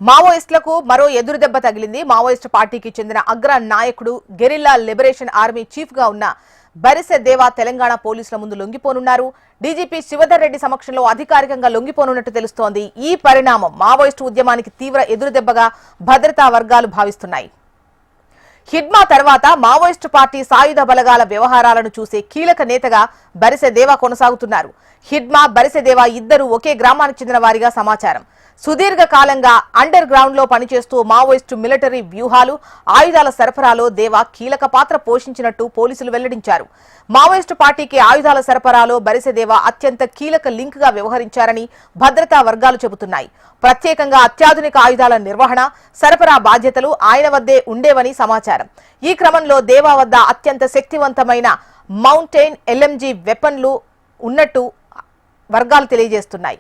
మావోయిస్టులకు మరో ఎదురుదెబ్బ తగిలింది. మావోయిస్టు పార్టీకి చెందిన అగ్ర నాయకుడు గెరిల్లా లిబరేషన్ ఆర్మీ చీఫ్ గా ఉన్న బరిసె దేవా తెలంగాణ పోలీసుల ముందు లొంగిపోనున్నారు. డీజీపీ శివధర్ రెడ్డి సమక్షంలో అధికారికంగా లొంగిపోనున్నట్టు తెలుస్తోంది. ఈ పరిణామం మావోయిస్టు ఉద్యమానికి తీవ్ర ఎదురుదెబ్బగా భద్రతా వర్గాలు భావిస్తున్నాయి. హిడ్మా తర్వాత మావోయిస్టు పార్టీ సాయుధ బలగాల వ్యవహారాలను చూసే కీలక నేతగా బరిసె దేవా కొనసాగుతున్నారు. హిడ్మా, బరిసె దేవా ఇద్దరు ఒకే గ్రామానికి చెందిన వారిగా సమాచారం. సుదీర్ఘ కాలంగా అండర్ గ్రౌండ్ లో పనిచేస్తూ మావోయిస్టు మిలిటరీ వ్యూహాలు, ఆయుధాల సరఫరాలో దేవా కీలక పాత్ర పోషించినట్టు పోలీసులు వెల్లడించారు. మావోయిస్టు పార్టీకి ఆయుధాల సరఫరాలో బరిసె దేవా అత్యంత కీలక లింక్ గా వ్యవహరించారని భద్రతా వర్గాలు చెబుతున్నాయి. ప్రత్యేకంగా అత్యాధునిక ఆయుధాల నిర్వహణ, సరఫరా బాధ్యతలు ఆయన వద్దే ఉండేవని సమాచారం. ఈ క్రమంలో దేవా వద్ద అత్యంత శక్తివంతమైన మౌంటైన్ LMG వెపన్లు ఉన్నట్టు వర్గాలు తెలియజేస్తున్నాయి.